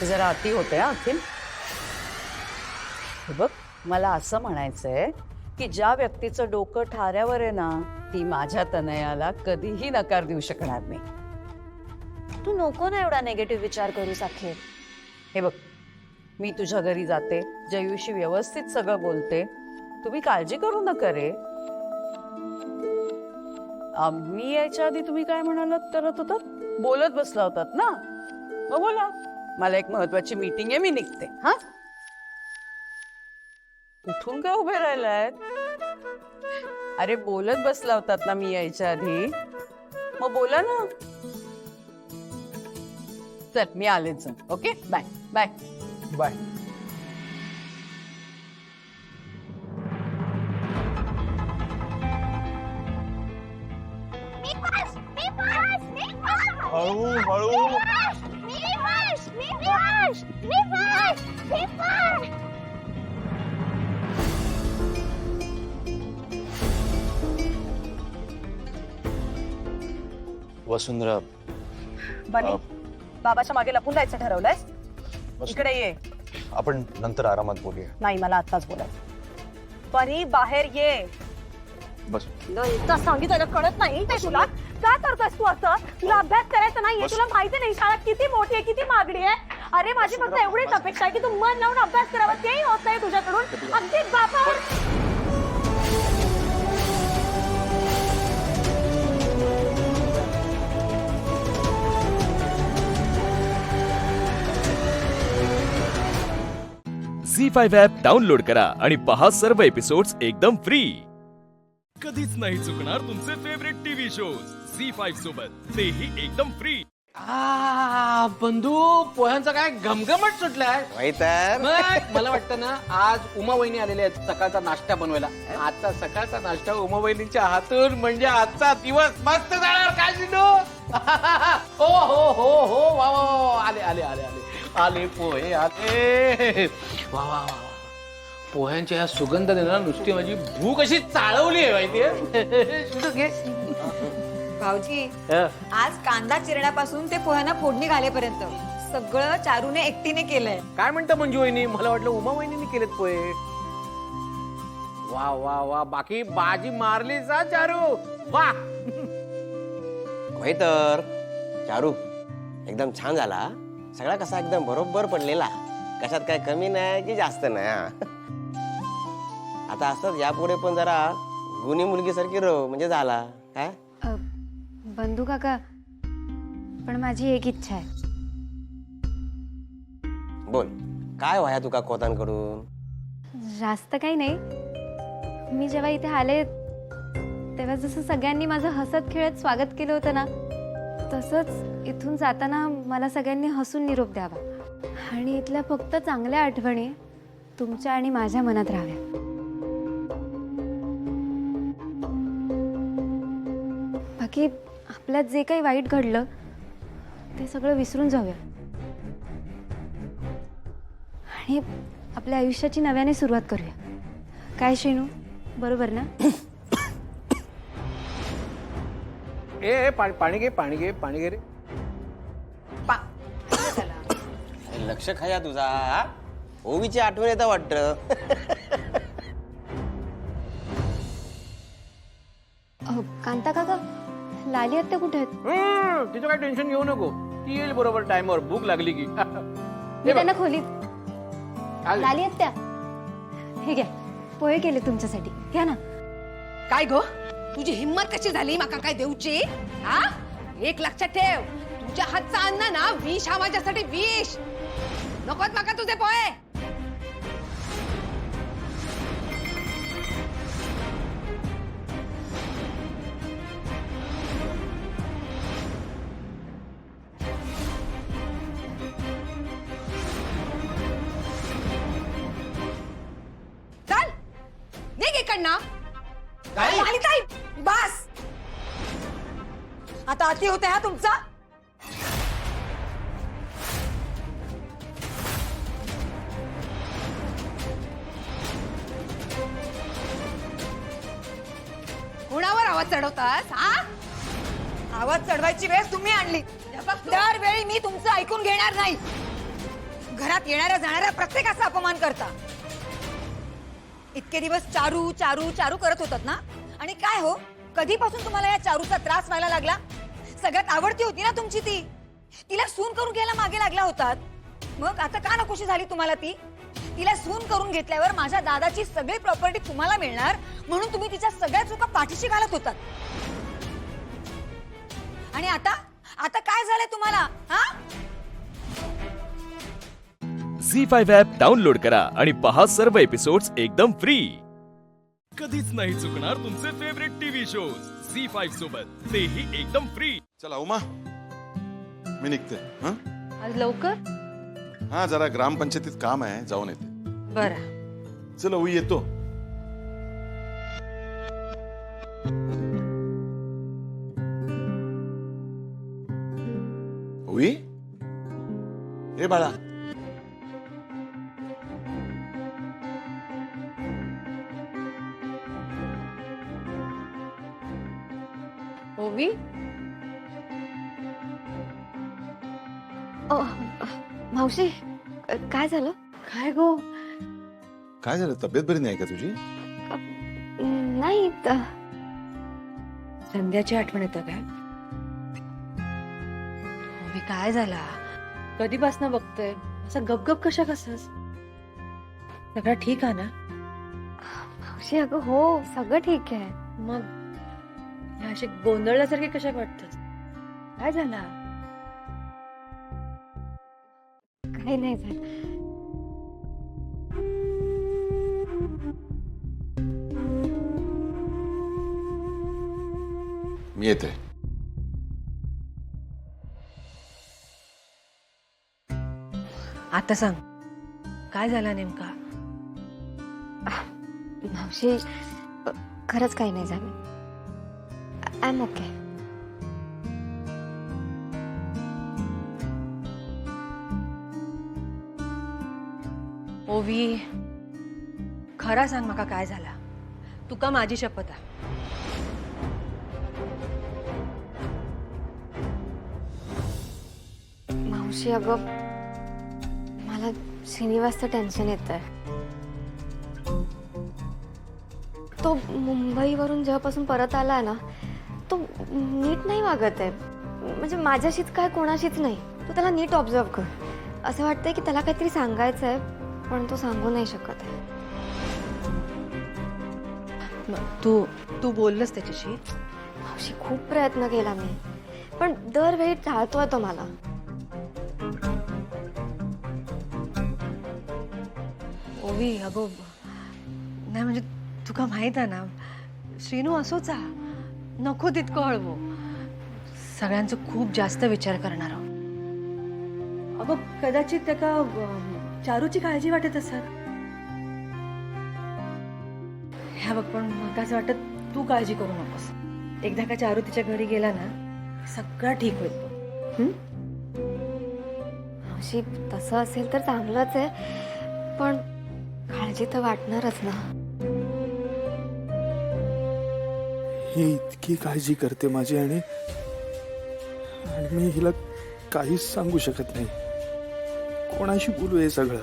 जरा अति होते. हा अखिल, हे बघ, मला असं म्हणायचंय की ज्या व्यक्तीचं डोकं ठाऱ्यावर आहे ना, ती माझ्या तनयाला कधीही नकार देऊ शकणार नाही. तू नको ना एवढा निगेटिव्ह विचार करू साखे. हे बघ, मी तुझ्या घरी जाते, जयूशी व्यवस्थित सगळं बोलते, तुम्ही काळजी करू नका रे. मी यायच्या आधी तुम्ही काय म्हणालात करत होतात? बोलत बसला होतात ना, मग बोला. मला एक महत्वाची मीटिंग आहे, मी निघते. हा, उठून का उभे राहिलाय? अरे बोलत बसला होतात ना मी यायच्या आधी, मग बोला ना. चल, मी आलेच. Okay, bye bye bye. हळू हळू. वसुंधरा, बनी, बाबाच्या मागे लपून जायचं ठरवलंय? इकडे ये. आपण नंतर आरामात बोलूया. नाही, मला आत्ताच बोलायचं. बनी, बाहेर ये. बस. एकदा सांगितलं कळत नाही ते तुला? का करतोस तू असं? तुला अभ्यास करायचा नाहीये? तुला माहिती नाही शाळा किती मोठी आहे, किती मागणी आहे? अरे माझी फक्त एवढीच अपेक्षा आहे की तू मन लावून अभ्यास करावा, तेही होत नाही तुझ्याकडून. अगदी बाबा. झी5 ॲप डाउनलोड करा आणि पहा सर्व एपिसोड्स एकदम फ्री. कधीच नाही चुकणार तुमचे फेवरेट टीव्ही शोज झी5 सोबत, तेही एकदम फ्री. बंधू, पोह्यांचा काय घमघमट सुटलाय. मला वाटतं ना, आज उमा वहिनी आलेल्या आहेत सकाळचा नाश्ता बनवायला. आजचा सकाळचा नाश्ता उमा वहिनीच्या हातून म्हणजे आजचा दिवस मस्त जाणार. काय शिंदू? हो हो हो हो, वा वा वा, आले आले आले आले आले पोहे आले. वा वा वा, पोह्यांच्या या सुगंध देणार नुसती माझी भूक अशी चाळवली आहे माहितीये. भाऊजी, आज कांदा चिरण्यापासून ते पोह्यांना फोडणी घालेपर्यंत सगळं चारूने एकटीने केलंय. काय म्हणतं मंजू वहिनी? मला वाटलं उमा वहिनीने केलेत पोहे. वा वा वा, बाकी बाजी मारली सा चारू, वा. होय तर चारू एकदम छान झाला. सगळा कसा एकदम बरोबर पडलेला. कशात काय कमी नाही की जास्त नाही. आता असतात यापुढे पण जरा गुणी मुलगी सारखी रहो म्हणजे झाला. काय बंधू काका, पण माझी एक इच्छा आहे. बोल, काय व्हाया तुका कोतांकडून? जास्त काही नाही. मी जेव्हा इथे आले तेव्हा जसं सगळ्यांनी माझं हसत खेळत स्वागत केलं होतं ना, तसंच इथून जाताना मला सगळ्यांनी हसून निरोप द्यावा आणि इथल्या फक्त चांगल्या आठवणी तुमच्या आणि माझ्या मनात राहाव्या. बाकी आपल्यात जे काही वाईट घडलं ते सगळं विसरून जाऊया आणि आपल्या आयुष्याची नव्याने सुरुवात करूया. काय श्रीनू, बरोबर ना? ए पाणी घे, पाणी घे, पाणी घे रे. अरे लक्ष खाया तुझा. ओवीची आठवण येतं वाटतं. कांता काका, लाली आत्या कुठे आहेत? तिचं काय टेन्शन घेऊ नको, ती येईल बरोबर टाइमवर, भूक लागली की. मी त्यांना खोलीत. लाली आत्या, हे घ्या, पोहे केले तुमच्यासाठी, घ्या ना. काय गो, तुझी हिम्मत कशी झाली माका काय देऊची? हा, एक लक्षात ठेव, तुझ्या हातचा अन्न ना विष हा माझ्यासाठी विष. नकोत माका तुझे पोहे. चल निघ इकडनं. ताई बस, आता अति होते हा तुमचा. कुणावर आवाज चढवतास? हा, आवाज चढवायची वेळ तुम्ही आणली. दरवेळी मी तुमचं ऐकून घेणार नाही. घरात येणाऱ्या जाणाऱ्या प्रत्येकाचा अपमान करता. इतके दिवस चारू चारू चारू करत होतात ना, आणि काय हो, कधीपासून तुम्हाला या चारूचा त्रास व्हायला लागला? सगळ्यात आवडती होती ना तुमची ती, तिला सून करून घ्यायला मागे लागला होतात. मग आता का नकोशी झाली तुम्हाला ती? तिला सून करून घेतल्यावर माझ्या दादाची सगळी प्रॉपर्टी तुम्हाला मिळणार म्हणून तुम्ही तिच्या सगळ्या चुका पाठीशी घालत होतात. आणि आता आता काय झालंय तुम्हाला? हा, झी5 ॲप डाउनलोड करा आणि पहा सर्व एपिसोड्स एकदम फ्री. कधीच नाही चुकणार तुमचे फेवरेट टीव्ही शोज झी5 सोबत, तेही एकदम फ्री. चला उमा, मी निघते. हा, आज लवकर? हा, जरा ग्रामपंचायतीत काम आहे, जाऊन येते. बरं. चला उई येतो. उई, हे बाळा, ओवी, मावशी, काय झालं? काय गो? काय झालं? तब्येत बरी नाही का तुझी? नाही. संध्याची आठवण येतं काय? ओवी, काय झाला? कधीपासून बघतोय असं गपगप कशा कसस? सगळं ठीक आहे ना? मावशी, अगं हो, सगळं ठीक आहे. मग असे गोंधळल्यासारखे कशा वाटतस? काय झाला? काही नाही झालं. मी येते. आता सांग, काय झाला नेमका? मावशी, खरंच काही नाही झालं. I am okay. ओवी, खरा सांग माका काय झाला? तुका माझी शपथ आहे. मावशी, अगं मला श्रीनिवासचं टेन्शन येत आहे. तो मुंबईवरून जेव्हापासून परत आला ना, तो नीट नाही वागत आहे. म्हणजे माझ्याशीच काय कोणाशीच नाही. तू त्याला नीट ऑब्झर्व कर. असं वाटतंय की त्याला काहीतरी सांगायचं आहे, पण तो सांगू नाही शकत आहे. तू बोललंस त्याच्याशी? मावशी, खूप प्रयत्न केला मी, पण दरवेळी टाळतोय तो मला. ओवी, अगो नाही म्हणजे तुका माहित आहे ना, श्रीनू असोच हा. नको तितकं हळवो. सगळ्यांचा खूप जास्त विचार करणार. अगो कदाचित त्याका चारूची काळजी वाटत असत. ह्या बघ, पण मला असं वाटत तू काळजी करू नकोस. एकदा का चारू तिच्या घरी गेला ना, सगळं ठीक होईल. मावशी, तसं असेल तर चांगलंच आहे, पण काळजी तर वाटणारच ना. ही इतकी काळजी करते माझी, आणि मी हिला काहीच सांगू शकत नाही. कोणाशी बोलू हे सगळं?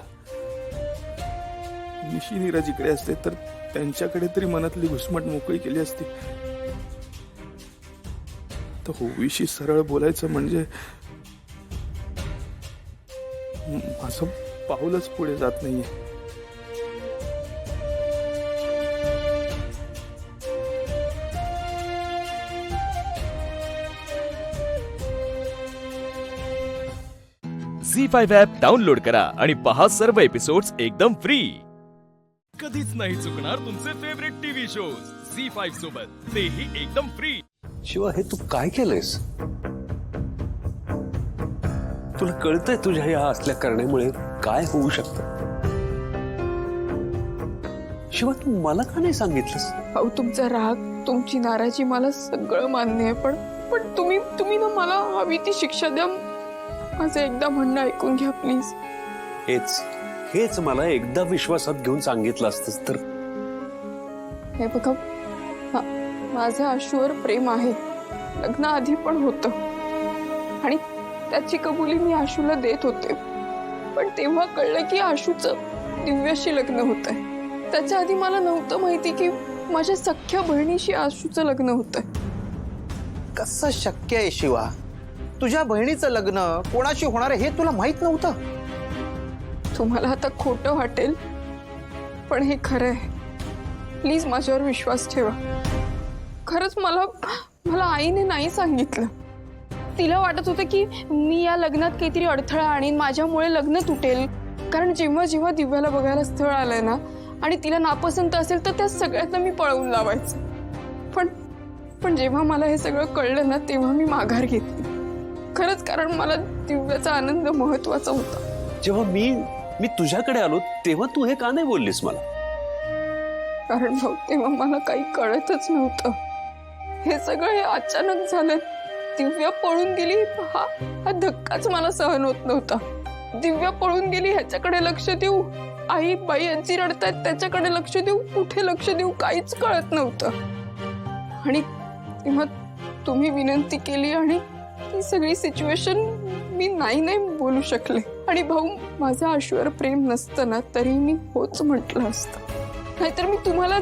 निशी नीरज इकडे असते तर त्यांच्याकडे तरी मनातली घुसमट मोकळी केली असती. तर होवीशी सरळ बोलायचं म्हणजे माझं पाऊलच पुढे जात नाहीये. झी5 ॲप डाउनलोड करा आणि पहा सर्व एपिसोड्स एकदम फ्री. कधीच नाही चुकणार तुमचे फेवरेट टीव्ही शोज झी5 सोबत, तेही एकदम फ्री. शिवा, हे तू काय केलंयस? तुला कळतंय तुझ्या या असल्या करण्यामुळे काय होऊ शकतं? शिवा, तू मला का नाही सांगितलंस? अहो, तुमचा राग, तुमची नाराजी मला सगळं मान्य आहे, पण तुम्ही ना मला हवी ती शिक्षा द्या. माझं एकदा म्हणणं ऐकून घ्या प्लीज. हेच मला एकदा विश्वासात घेऊन सांगितलं असतंस तर. हे बघा, माझं आशूवर प्रेम आहे. लग्न आधी पण होतं आणि त्याची कबुली मी आशूला देत होते. पण तेव्हा कळलं की आशूचं दिव्याशी लग्न होत आहे. त्याच्या आधी मला नव्हतं माहिती की माझ्या सख्ख्या बहिणीशी आशूचं लग्न होत आहे. कसं शक्य आहे शिवा? तुझ्या बहिणीचं लग्न कोणाशी होणार आहे हे तुला माहित नव्हतं? तुम्हाला आता खोटं वाटेल, पण हे खरं आहे. प्लीज माझ्यावर विश्वास ठेवा. खरंच मला आईने नाही सांगितलं. तिला वाटत होतं की मी या लग्नात काहीतरी अडथळा आणीन, माझ्यामुळे लग्न तुटेल. कारण जेव्हा जेव्हा दिव्याला बघायला स्थळ आलंय ना आणि तिला नापसंत असेल तर त्या सगळ्यांना मी पळवून लावायचं. पण जेव्हा मला हे सगळं कळलं ना, तेव्हा मी माघार घेतली. खरंच, कारण मला दिव्याचा आनंद महत्वाचा होता. जेव्हा मी तुझ्याकडे आलो तेव्हा तू हे का नाही बोललीस मला? कारण भाऊ, तेव्हा मला काही कळतच नव्हतं. हे सगळं हे अचानक झालं. दिव्या पळून गेली हा धक्काच मला सहन होत नव्हता. दिव्या पळून गेली ह्याच्याकडे लक्ष देऊ, आई बाई आजी रडतायत त्याच्याकडे लक्ष देऊ, कुठे लक्ष देऊ काहीच कळत नव्हतं. आणि तेव्हा तुम्ही विनंती केली आणि ही सगळी सिच्युएशन मी नाही बोलू शकले. आणि भाऊ, माझं आशूवर प्रेम नसतं ना तरी मी होच म्हटलं असतं. नाहीतर मी तुम्हाला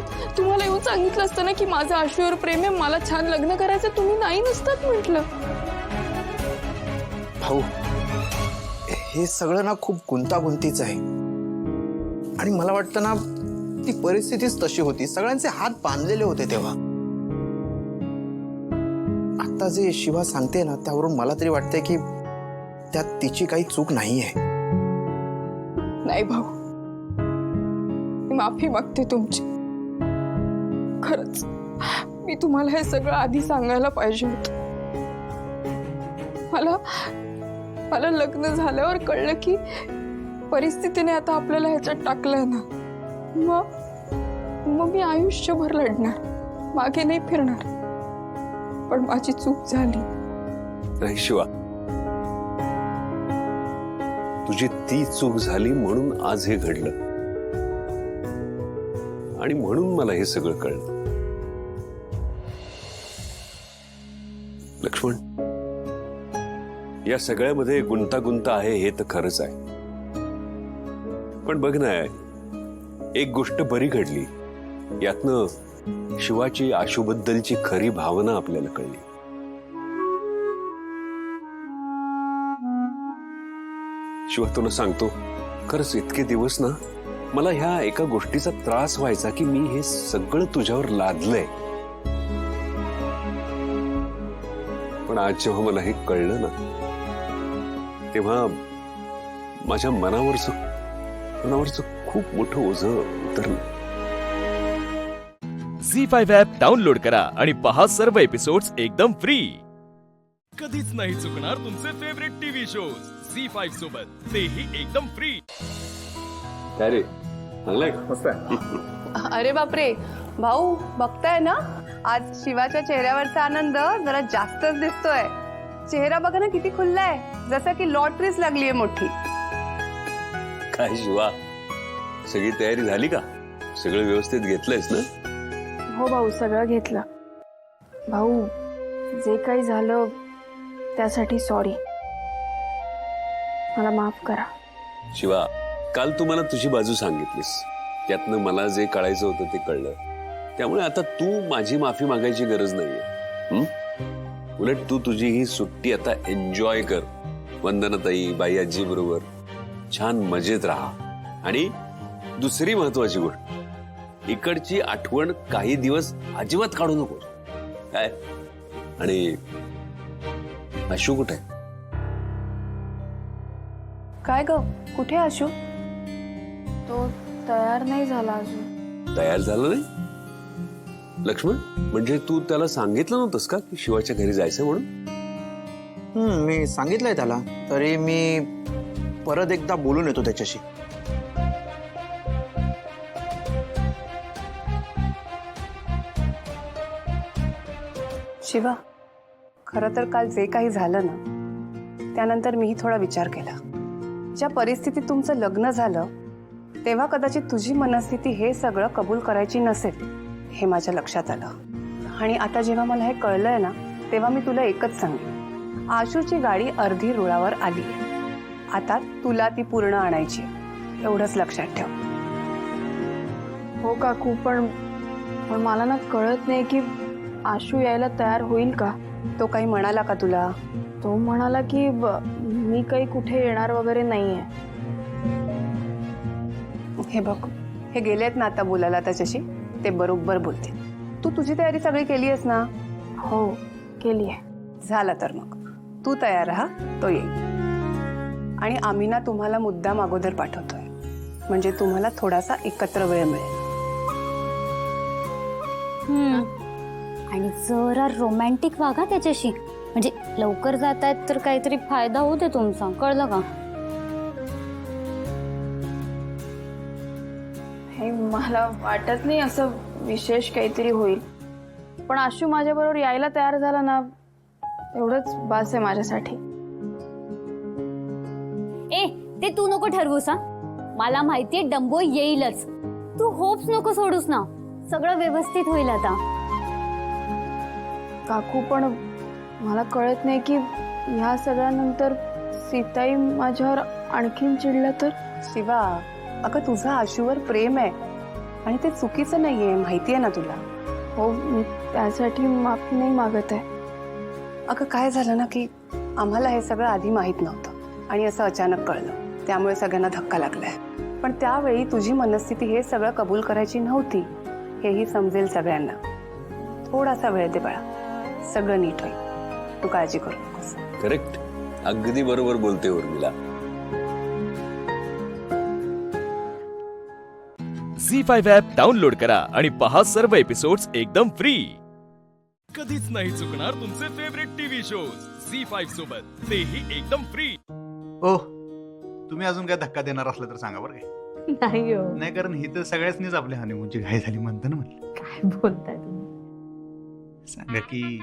येऊन सांगितलं असतं ना की माझं आशूवर प्रेम आहे, मला छान लग्न करायचं. तुम्ही नाही नसतात म्हटलं. भाऊ, हे सगळं ना खूप गुंतागुंतीचं आहे. आणि मला वाटतं ना ती परिस्थितीच तशी होती. सगळ्यांचे हात बांधलेले होते तेव्हा. आता जे शिवा सांगते ना त्यावरून मला तरी वाटतंय की त्यात तिची काही चूक नाहीये. नाही भाऊ, मी माफी मागते तुमची. खरंच मी तुम्हाला हे सगळं आधी सांगायला पाहिजे होतं. मला लग्न झाल्यावर कळलं की परिस्थितीने आता आपल्याला ह्याच्यात टाकलंय ना, मग मी आयुष्यभर लढणार, मागे नाही फिरणार. पण माझी चूक झाली. नाही शिवा, तुझी ती चूक झाली म्हणून आज हे घडलं आणि म्हणून मला हे सगळं कळलं. लक्ष्मण, या सगळ्यामध्ये गुंतागुंत आहे हे तर खरंच आहे. पण बघ ना, एक गोष्ट बरी घडली. यातनं शिवाची आशूबद्दलची खरी भावना आपल्याला कळली. शिवा, तुला सांगतो, खरंच इतके दिवस ना मला ह्या एका गोष्टीचा त्रास व्हायचा की मी हे सगळं तुझ्यावर लादलंय. पण आज जेव्हा मला हे कळलं ना, तेव्हा माझ्या मनावरचं खूप मोठं ओझं उतरलं. झी5 ॲप डाउनलोड करा आणि पहा सर्व एपिसोड्स एकदम फ्री. कधीच नाही चुकणार तुमचे फेवरेट टीव्ही शोज झी5 सोबत, तेही एकदम फ्री. काय रे, चांगलंय? अरे बापरे भाऊ, बघताय ना आज शिवाच्या चेहऱ्यावरचा आनंद जरा जास्तच दिसतोय. चेहरा बघा ना किती खुल्लाय, जसं की लॉटरीच लागलीये मोठी. काय शिवा, सगळी तयारी झाली का? सगळं व्यवस्थित घेतलंयस ना? हो भाऊ, सगळं घेतलं. भाऊ, जे काही झालं त्यासाठी सॉरी, मला माफ करा. शिवा, काल तू मला तुझी बाजू सांगितलीस, त्यातनं मला जे कळायचं होतं ते कळलं. त्यामुळे आता तू माझी माफी मागायची गरज नाहीये. उलट तू तुझी ही सुट्टी आता एन्जॉय कर. वंदनाताई, बाई आजी बरोबर छान मजेत राहा. आणि दुसरी महत्वाची गोष्ट, इकडची आठवण काही दिवस अजिबात काढू नको. काय? आणि आशू कुठे? काय ग, कुठे आशू? तो तयार नाही झाला अजून. तयार झालं नाही? लक्ष्मण, म्हणजे तू त्याला सांगितलं नव्हतंस का की शिवाच्या घरी जायचं म्हणून? मी सांगितलंय त्याला, तरी मी परत एकदा बोलून येतो त्याच्याशी. शिवा, खरं तर काल जे काही झालं ना, त्यानंतर मीही थोडा विचार केला. ज्या परिस्थितीत तुमचं लग्न झालं तेव्हा कदाचित तुझी मनस्थिती हे सगळं कबूल करायची नसेल, हे माझ्या लक्षात आलं. आणि आता जेव्हा मला हे कळलंय ना, तेव्हा मी तुला एकच सांगेन, आशूची गाडी अर्धी रुळावर आली. आता तुला ती पूर्ण आणायची, एवढंच लक्षात ठेव. हो काकू, पण मला ना कळत नाही की आशू यायला तयार होईल का? तो काही म्हणाला का तुला? तो म्हणाला की मी काही कुठे येणार वगैरे नाहीये. हे बघ, हे गेलेत ना आता बोलायला त्याच्याशी, ते बरोबर बोलतील. तू तुझी तयारी सगळी केली आहेस ना? हो, केली आहे. झालं तर मग तू तयार राहा, तो येईल. आणि आम्ही ना तुम्हाला मुद्दाम अगोदर पाठवतोय, म्हणजे तुम्हाला थोडासा एकत्र वेळ मिळेल. आणि जरा रोमॅन्टिक वागा त्याच्याशी, म्हणजे लवकर जातायत तर काहीतरी फायदा होते तुमचा, कळलं का? हे मला वाटत नाही असं विशेष काहीतरी होईल, पण आशू माझ्याबरोबर यायला तयार झाला ना, एवढंच बास आहे माझ्यासाठी. ए, ते तू नको ठरवूस हा. मला माहितीये डंबो येईलच. तू होप्स नको सोडूस ना, सगळं व्यवस्थित होईल आता. काकू, पण मला कळत नाही की ह्या सगळ्यानंतर सीताई माझ्यावर आणखीन चिडल्या तर? शिवा, अगं तुझं आशूवर प्रेम आहे आणि ते चुकीचं नाहीये, माहितीये ना तुला. हो, मी त्यासाठी माफी नाही मागत आहे. अगं काय झालं ना की आम्हाला हे सगळं आधी माहीत नव्हतं आणि असं अचानक कळलं, त्यामुळे सगळ्यांना धक्का लागलाय. पण त्यावेळी तुझी मनस्थिती हे सगळं कबूल करायची नव्हती, हेही समजेल सगळ्यांना. थोडासा वेळ दे बाळा, सगळं नीट होईल. तू काळजी करू नकोस. करेक्ट, अगदी बरोबर बोलते उर्मिला. झी5 ॲप डाउनलोड करा आणि पहा सर्व एपिसोड्स एकदम फ्री. कधीच नाही चुकणार तुमचे फेवरेट टीव्ही शोज झी5 सोबत, तेही एकदम फ्री. ओ, तुम्ही अजून काय धक्का देणार असला तर सांगा बरं काय. नाही हो, नाही, कारण ही तर सगळ्याच आपल्या हनीमूनची घाई झाली म्हणतं ना. म्हटलं काय बोलताय तुम्ही? सांगा की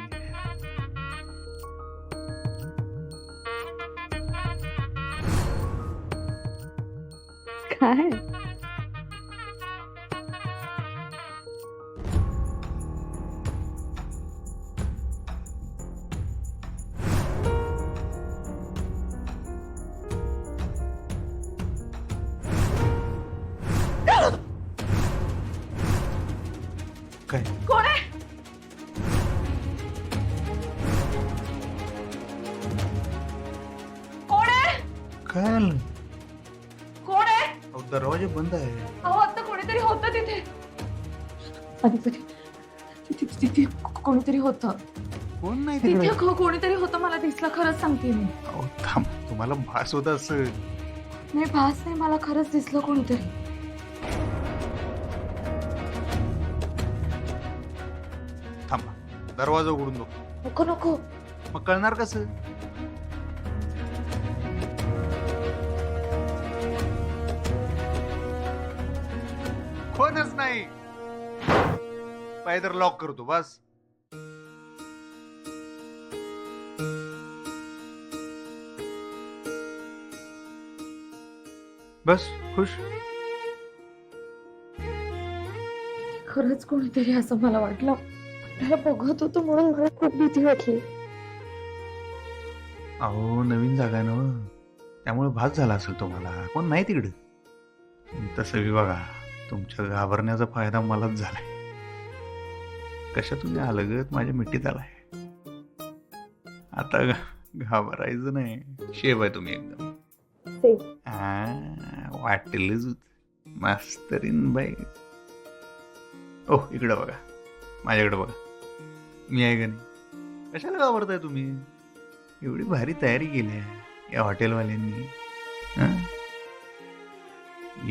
काय? काय कोण आहे? कोण आहे? काय आलं? कोण आहे? अहो, दरवाजा बंद आहे. अहो आता कोणीतरी होतं तिथे. अधिपती तिथे कोणीतरी होतं. कोण नाही तिकडे? तिथे कोणीतरी होतं, मला दिसलं, खरंच सांगते मी. अहो, थांब, तुम्हाला भास होत असं. नाही भास नाही, मला खरंच दिसलं कोणीतरी. थांबा, दरवाजा उघडून दो. नको नको. मग कळणार कसं? कोणच नाही. पाय तर लॉक करतो बस. बस खुश. खरंच कोणीतरी असं मला वाटलं. त्याला बघत होतो म्हणून मला खूप भीती वाटली. अहो, नवीन जागा आहे ना, त्यामुळे भास झाला असेल तुम्हाला. कोण नाही तिकडे. तसं बी बघा, तुमच्या घाबरण्याचा फायदा मलाच झालाय. कशातून अलगत माझ्या मिठीत आलाय. आता घाबरायचं नाही. शेव आहे तुम्ही एकदम. वाटेलच मास्तरीन बाई. ओ इकडं बघा, माझ्याकडे बघा. मी आहे का नाही? कशाला घाबरताय तुम्ही? एवढी भारी तयारी केली आहे या हॉटेलवाल्यांनी.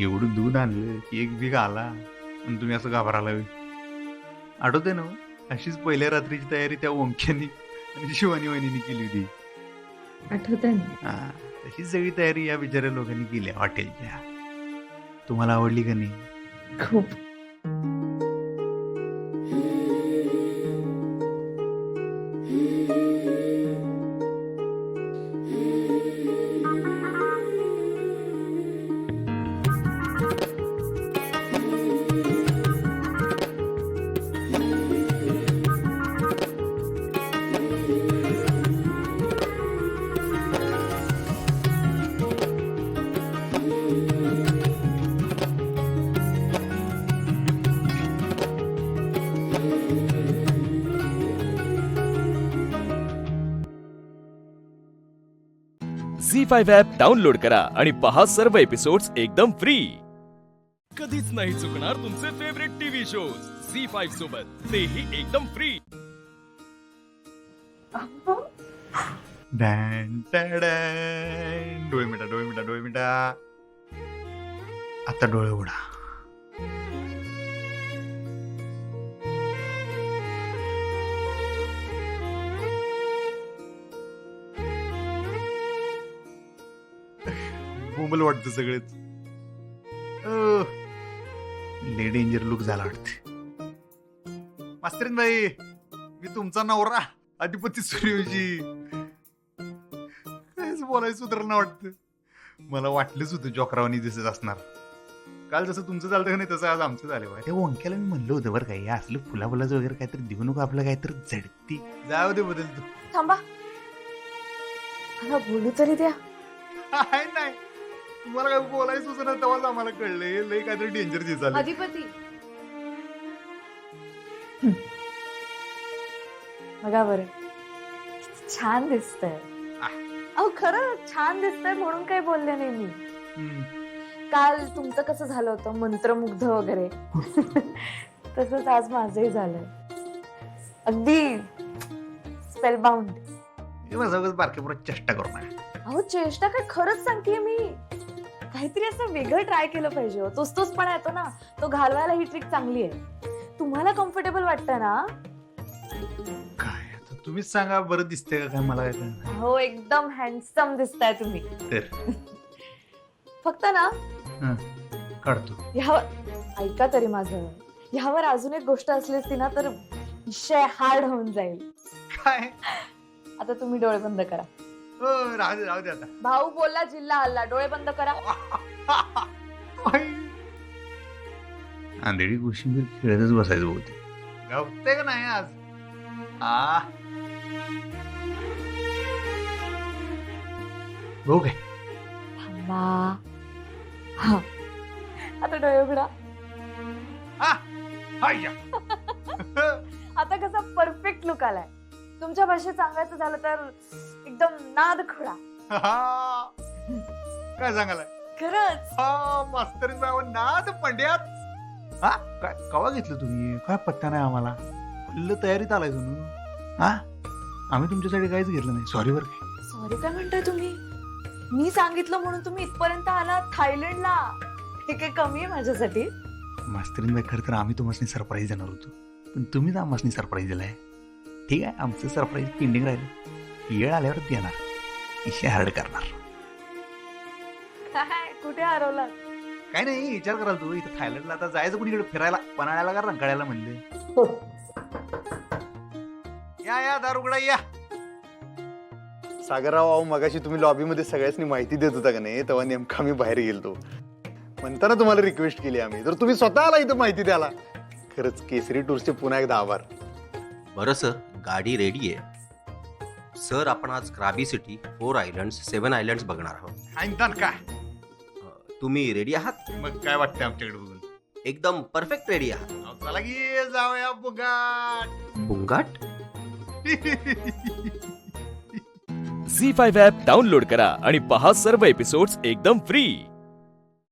एवढं दूध आणलं की एक बिग आला आणि तुम्ही असं घाबराला. आठवते ना, अशीच पहिल्या रात्रीची तयारी त्या ओंक्यानी आणि शिवानी वहिनीने केली होती. आठवतंय ना? तशीच सगळी तयारी या बिचाऱ्या लोकांनी केली हॉटेलच्या. तुम्हाला आवडली का नाही? खूप. झी5 ॲप डाउनलोड करा आणि पहा सर्व एपिसोड्स एकदम फ्री. कधीच नाही चुकणार तुमचे फेवरेट टीव्ही शोज झी5 सोबत, तेही एकदम फ्री. डोळे मिटा, डोळे मिटा, डोळे मिटा. आता डोळे उघडा. बोंबल वाटतं सगळेच. ले डेंजर लुक झाला वाटते. मास्तरीन बाई, मी तुमचा नवरा अधिपती सूर्यवंशी. कायच बोलायचं सुधारणा वाटतं. मला वाटलंच होतं जोकरावानी दिसत असणार. काल जसं तुमचं चालतं का नाही, तसं आज आमचं झालं. त्या ओंक्याला मी म्हणलं होतं बरं काय, असलं फुलाफुलाचं वगैरे काहीतरी देऊ नको, आपलं काहीतरी झडती. जाऊ दे बदलतो. थांबा, मला बोलू तरी द्या. नाही, तुम्हाला काय बोलायचं होतं ना, तेव्हाच आम्हाला कळलंय लय काहीतरी डेंजर दिसायला. अधिपती बघा बरं, किती छान दिसतंय. अहो खरं छान दिसतंय म्हणून काही बोलले नाही मी. काल तुमचं कसं झालं होतं, मंत्रमुग्ध वगैरे, तसंच आज माझंही झालंय. अगदी स्पेलबाउंड. बारके पुरा चेष्टा करू नये. अहो चेष्टा काय, खरंच सांगतेय मी. काहीतरी असं वेगळं ट्राय केलं पाहिजे. तोचपणा येतो ना, तो घालवायला ही ट्रिक चांगली आहे. तुम्हाला कम्फर्टेबल वाटतं ना? काय आता तुम्हीच सांगा बरं, दिसतंय का काय मला? काय हो, एकदम हँडसम दिसताय तुम्ही. फक्त ना काढतो. ह्यावर ऐका तरी माझं, ह्यावर अजून एक गोष्ट असली असती ना तर विषय हार्ड होऊन जाईल. काय? आता तुम्ही डोळे बंद करा. राहू दे आता. भाऊ बोलला, जिल्हा हल्ला. डोळे बंद करा. आंधळी कोशिंबीर खेळतच बसायचं बहुतेक. गावते का नाही आज? बघू काय? थांबा. हा, आता डोळे उघडा. आता कसा परफेक्ट लुक आलाय. तुमच्या भाषेत सांगायचं झालं तर एकदम नाद खडा. काय सांगायला खरंच मास्तरीन नाद पंड्यात. हा काय कवा घेतलं तुम्ही? काय पत्ता नाही आम्हाला. फुल्ल तयारीत आलाय तुम्ही. हा आम्ही तुमच्यासाठी काहीच घेतलं नाही. सॉरी बर काय. सॉरी काय म्हणताय तुम्ही? मी सांगितलं म्हणून तुम्ही इथपर्यंत आला थायलंडला. हे काही कमी आहे माझ्यासाठी? मास्तरीन बाई खरं तर आम्ही तुम्हाला सरप्राईज देणार होतो, पण तुम्हीच आम्हाला सरप्राईज दिलाय. ठीक आहे, आमचं सरप्राईज पेंडिंग राहिलं. येळ आल्यावर देणार. इशे हार्ड करणार. काय कुठे हरवला? काय नाही विचार कराल तू इथं थायलंडला आता जायचं कुणीकडे फिरायला, पन्हाळ्याला का रंकाळ्याला म्हणले. या दारुगडा या. सागरराव, अहो मगाशी तुम्ही लॉबीमध्ये सगळ्यांनी माहिती देत होता का नाही, तेव्हा नेमका मी बाहेर गेलतो. म्हणताना तुम्हाला रिक्वेस्ट केली आम्ही, तर तुम्ही स्वतःला इथं माहिती द्याला. खरंच केसरी टूर्सचे पुन्हा एकदा आभार. बरं सर, गाडी रेडी आहे. सर, आपण आज क्राबी सिटी, 4 आयलंड्स, 7 आयलंड्स बघणार आहोत. आणतात काय? तुम्ही रेडी आहात? मग काय वाटतंय आमच्याकडे बघून? एकदम परफेक्ट रेडी आहात. चला की जाऊया बुगाट. बुंगाट. झी5 ॲप डाउनलोड करा आणि पहा सर्व एपिसोड्स एकदम फ्री.